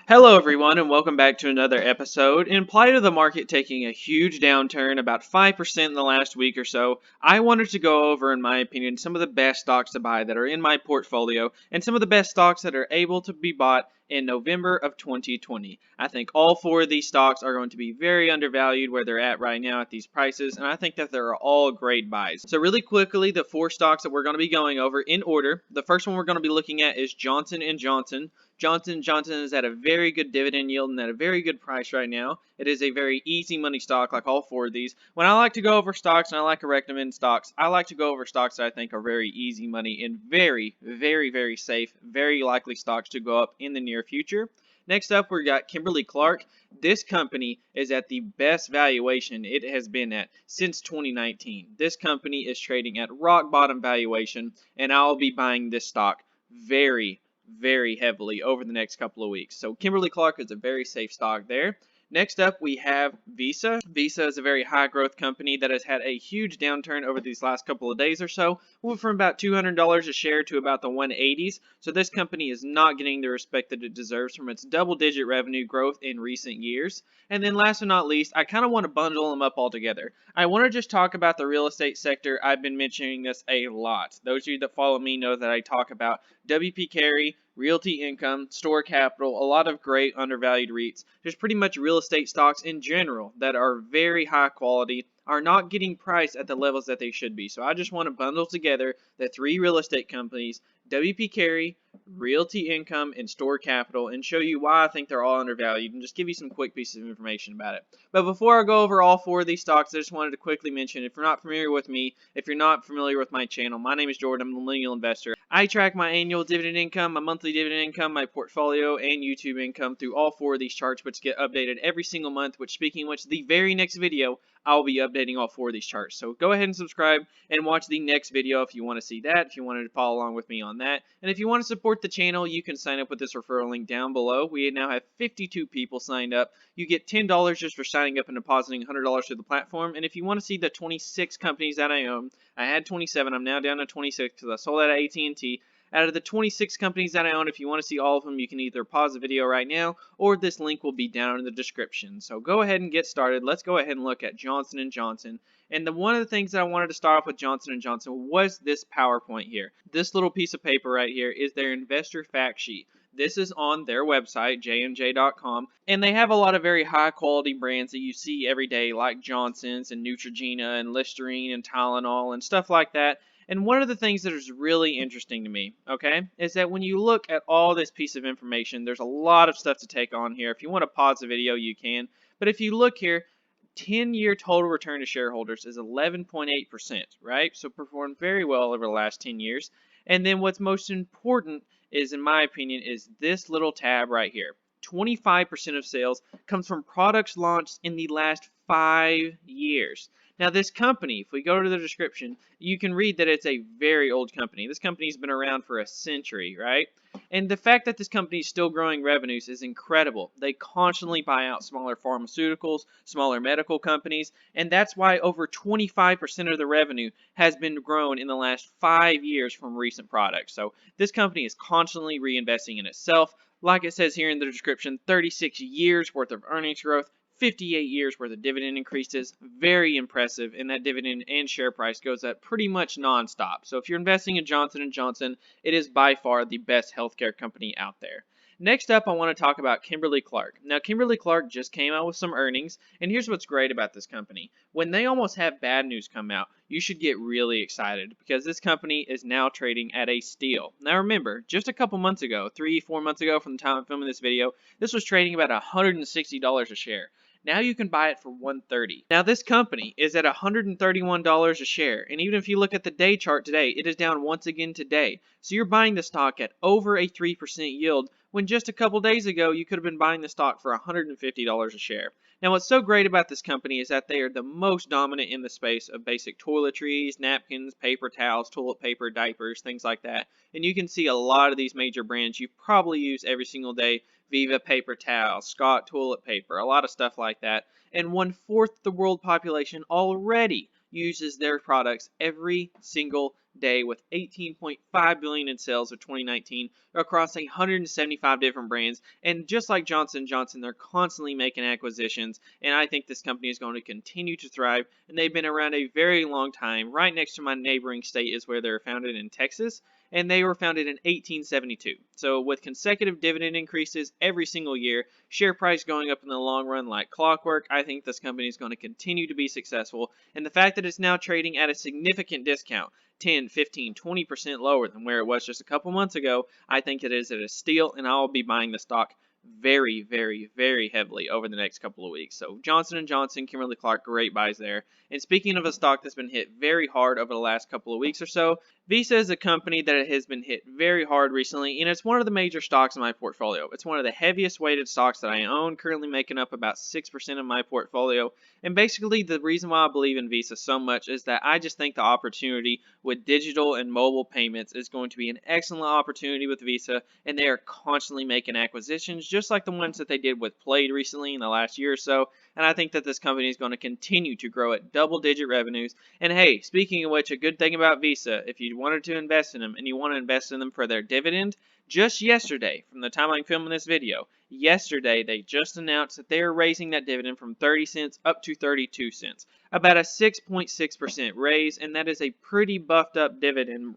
Hello, everyone, and welcome back to another episode. In light of the market taking a huge downturn, about 5% in the last week or so, I wanted to go over, in my opinion, some of the best stocks to buy that are in my portfolio and some of the best stocks that are able to be bought in November of 2020. I think all four of these stocks are going to be very undervalued where they're at right now at these prices, and I think that they're all great buys. So really quickly, the four stocks that we're going to be going over in order. The first one we're going to be looking at is Johnson & Johnson. Johnson & Johnson is at a very good dividend yield and at a very good price right now. It is a very easy money stock like all four of these. When I like to go over stocks and I like to recommend stocks, I like to go over stocks that I think are very easy money and very, very, very safe, very likely stocks to go up in the near future. Next up, we've got Kimberly-Clark. This company is at the best valuation it has been at since 2019. This company is trading at rock bottom valuation, and I'll be buying this stock very heavily over the next couple of weeks. So Kimberly-Clark is a very safe stock there. Next up, we have Visa. Visa is a very high growth company that has had a huge downturn over these last couple of days or so. Went from about $200 a share to about the 180s. So this company is not getting the respect that it deserves from its double-digit revenue growth in recent years. And then last but not least, I kind of want to bundle them up all together. I want to just talk about the real estate sector. I've been mentioning this a lot. Those of you that follow me know that I talk about WP Carey, Realty Income, Store Capital, a lot of great undervalued REITs. There's pretty much real estate stocks in general that are very high quality, are not getting priced at the levels that they should be. So I just want to bundle together the three real estate companies, WP Carey, Realty Income, and Store Capital, and show you why I think they're all undervalued and just give you some quick pieces of information about it. But before I go over all four of these stocks, I just wanted to quickly mention, if you're not familiar with me, if you're not familiar with my channel, my name is Jordan. I'm a millennial investor. I track my annual dividend income, my monthly dividend income, my portfolio, and YouTube income through all four of these charts, which get updated every single month, which speaking of which, the very next video, I'll be updating all four of these charts. So go ahead and subscribe and watch the next video if you want to see that, if you wanted to follow along with me on that. And if you want to support the channel, you can sign up with this referral link down below. We now have 52 people signed up. You get $10 just for signing up and depositing $100 through the platform. And if you want to see the 26 companies that I own, I had 27, I'm now down to 26 because I sold out at AT&T. Out of the 26 companies that I own, if you want to see all of them, you can either pause the video right now, or this link will be down in the description. So go ahead and get started. Let's go ahead and look at Johnson & Johnson. And one of the things that I wanted to start off with Johnson & Johnson was this PowerPoint here. This little piece of paper right here is their investor fact sheet. This is on their website, jmj.com, and they have a lot of very high quality brands that you see every day, like Johnson's and Neutrogena and Listerine and Tylenol and stuff like that. And one of the things that is really interesting to me, okay, is that when you look at all this piece of information, there's a lot of stuff to take on here. If you want to pause the video, you can. But if you look here, 10-year total return to shareholders is 11.8%, right? So performed very well over the last 10 years. And then what's most important is, in my opinion, is this little tab right here. 25% of sales comes from products launched in the last 5 years. Now this company, if we go to the description, you can read that it's a very old company. This company's been around for a century, right? And the fact that this company is still growing revenues is incredible. They constantly buy out smaller pharmaceuticals, smaller medical companies, and that's why over 25% of the revenue has been grown in the last 5 years from recent products. So this company is constantly reinvesting in itself. Like it says here in the description, 36 years worth of earnings growth, 58 years worth of dividend increases. Very impressive, and that dividend and share price goes up pretty much nonstop. So if you're investing in Johnson & Johnson, it is by far the best healthcare company out there. Next up, I want to talk about Kimberly-Clark. Now, Kimberly-Clark just came out with some earnings, and here's what's great about this company. When they almost have bad news come out, you should get really excited because this company is now trading at a steal. Now remember, just a couple months ago, 3-4 months ago from the time I'm filming this video, this was trading about $160 a share. Now you can buy it for $130. Now this company is at $131 a share, and even if you look at the day chart today, it is down once again today. So you're buying the stock at over a 3% yield, when just a couple days ago you could have been buying the stock for $150 a share. Now what's so great about this company is that they are the most dominant in the space of basic toiletries, napkins, paper towels, toilet paper, diapers, things like that. And you can see a lot of these major brands you probably use every single day. Viva paper towel, Scott toilet paper, a lot of stuff like that. And 1/4 the world population already uses their products every single day with 18.5 billion in sales of 2019 across 175 different brands. And just like Johnson & Johnson, they're constantly making acquisitions, and I think this company is going to continue to thrive. And they've been around a very long time. Right next to my neighboring state is where they're founded, in Texas, and they were founded in 1872. So with consecutive dividend increases every single year, share price going up in the long run like clockwork, I think this company is going to continue to be successful. And the fact that it's now trading at a significant discount, 10, 15, 20% lower than where it was just a couple months ago, I think it is at a steal, and I'll be buying the stock very, very, very heavily over the next couple of weeks. So Johnson & Johnson, Kimberly-Clark, great buys there. And speaking of a stock that's been hit very hard over the last couple of weeks or so, Visa is a company that has been hit very hard recently, and it's one of the major stocks in my portfolio. It's one of the heaviest weighted stocks that I own, currently making up about 6% of my portfolio. And basically, the reason why I believe in Visa so much is that I just think the opportunity with digital and mobile payments is going to be an excellent opportunity with Visa, and they are constantly making acquisitions, just like the ones that they did with Plaid recently in the last year or so. And I think that this company is going to continue to grow at double-digit revenues. And hey, speaking of which, a good thing about Visa, if you wanted to invest in them and you want to invest in them for their dividend, just yesterday, from the time I'm filming this video, yesterday they just announced that they are raising that dividend from 30 cents up to 32 cents. About a 6.6% raise, and that is a pretty buffed up dividend.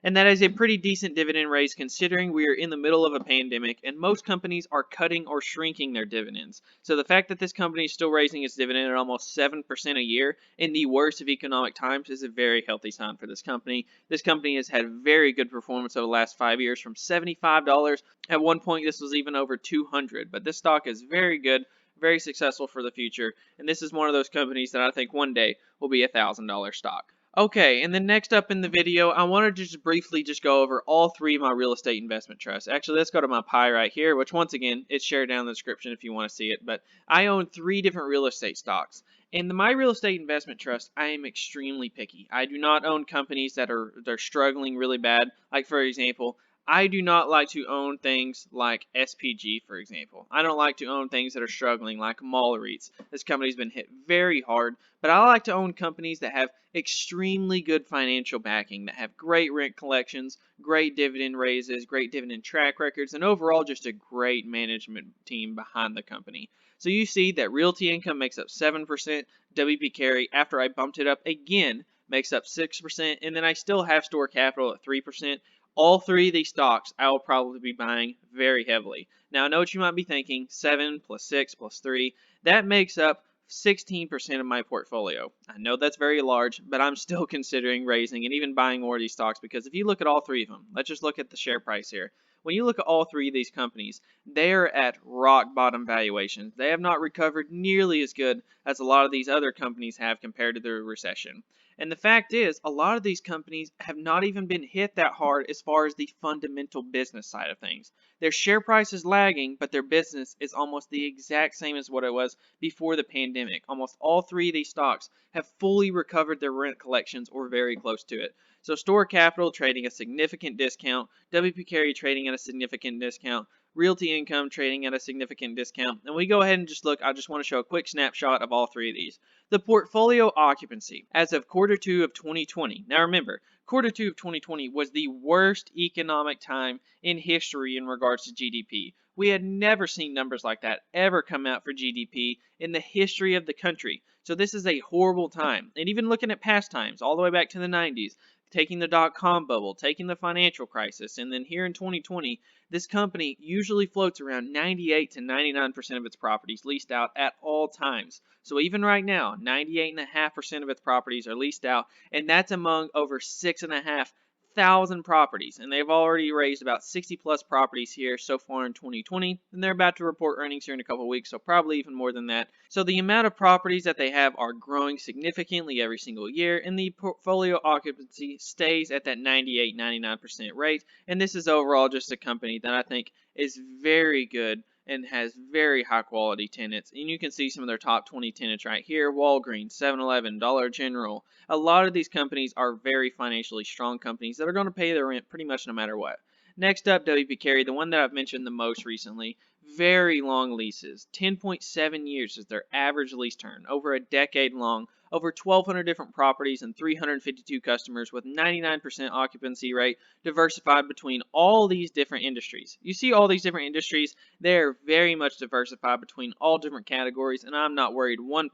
And that is a pretty decent dividend raise considering we are in the middle of a pandemic and most companies are cutting or shrinking their dividends. So the fact that this company is still raising its dividend at almost 7% a year in the worst of economic times is a very healthy sign for this company. This company has had very good performance over the last 5 years, from $75. At one point this was even over $200. But this stock is very good, very successful for the future, and this is one of those companies that I think one day will be a $1,000 stock. Okay, and then next up in the video, I wanted to just briefly go over all three of my real estate investment trusts. Actually, let's go to my pie right here, which once again, it's shared down in the description if you want to see it. But I own 3 different real estate stocks. In my real estate investment trust, I am extremely picky. I do not own companies that they're struggling really bad. Like, for example, I do not like to own things like SPG, for example. I don't like to own things that are struggling, like mall REITs. This company's been hit very hard, but I like to own companies that have extremely good financial backing, that have great rent collections, great dividend raises, great dividend track records, and overall just a great management team behind the company. So you see that Realty Income makes up 7%, WP Carey, after I bumped it up again, makes up 6%, and then I still have Store Capital at 3%. All 3 of these stocks I will probably be buying very heavily. Now I know what you might be thinking, 7 plus 6 plus 3, that makes up 16% of my portfolio. I know that's very large, but I'm still considering raising and even buying more of these stocks, because if you look at all 3 of them, let's just look at the share price here. When you look at all 3 of these companies, they are at rock bottom valuations. They have not recovered nearly as good as a lot of these other companies have compared to the recession. And the fact is, a lot of these companies have not even been hit that hard as far as the fundamental business side of things. Their share price is lagging, but their business is almost the exact same as what it was before the pandemic. Almost all 3 of these stocks have fully recovered their rent collections or very close to it. So Store Capital trading a significant discount, WP Carey trading at a significant discount, Realty Income trading at a significant discount. And we go ahead and just look, I just want to show a quick snapshot of all 3 of these. The portfolio occupancy as of Q2 of 2020. Now remember, Q2 of 2020 was the worst economic time in history in regards to GDP. We had never seen numbers like that ever come out for GDP in the history of the country. So this is a horrible time. And even looking at past times, all the way back to the 90s, taking the dot-com bubble, taking the financial crisis, and then here in 2020, this company usually floats around 98 to 99% of its properties leased out at all times. So even right now, 98.5% of its properties are leased out, and that's among over 6,500 properties. And they've already raised about 60 plus properties here so far in 2020, and they're about to report earnings here in a couple of weeks, so probably even more than that. So the amount of properties that they have are growing significantly every single year, and the portfolio occupancy stays at that 98-99% rate. And this is overall just a company that I think is very good and has very high quality tenants. And you can see some of their top 20 tenants right here: Walgreens, 7-Eleven, Dollar General. A lot of these companies are very financially strong companies that are going to pay their rent pretty much no matter what. Next up, WP Carey, the one that I've mentioned the most recently. Very long leases. 10.7 years is their average lease term, over a decade long. over 1,200 different properties and 352 customers with 99% occupancy rate diversified between all these different industries. You see all these different industries, they're very much diversified between all different categories, and I'm not worried 1%.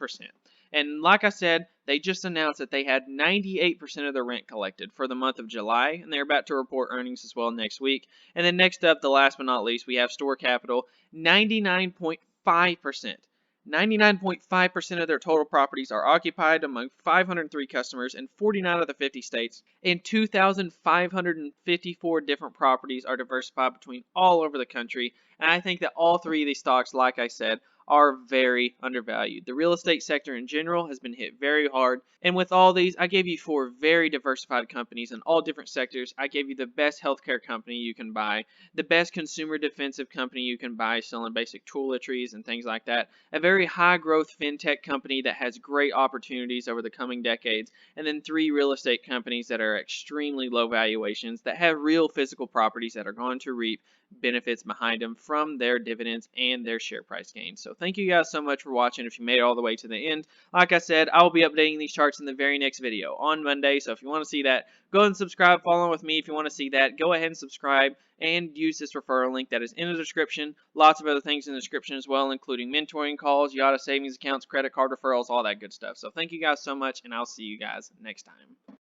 And like I said, they just announced that they had 98% of their rent collected for the month of July, and they're about to report earnings as well next week. And then next up, the last but not least, we have Store Capital, 99.5%. 99.5% of their total properties are occupied among 503 customers in 49 of the 50 states, and 2,554 different properties are diversified between all over the country. And I think that all three of these stocks, like I said, are very undervalued. The real estate sector in general has been hit very hard, and with all these, I gave you 4 very diversified companies in all different sectors. I gave you the best healthcare company you can buy, the best consumer defensive company you can buy selling basic toiletries and things like that, a very high growth fintech company that has great opportunities over the coming decades, and then 3 real estate companies that are extremely low valuations that have real physical properties that are going to reap benefits behind them from their dividends and their share price gains. So thank you guys so much for watching. If you made it all the way to the end, like I said, I will be updating these charts in the very next video on Monday. So if you want to see that, go ahead and subscribe, follow with me. If you want to see that, go ahead and subscribe and use this referral link that is in the description. Lots of other things in the description as well, including mentoring calls, Yada savings accounts, credit card referrals, all that good stuff. So thank you guys so much, and I'll see you guys next time.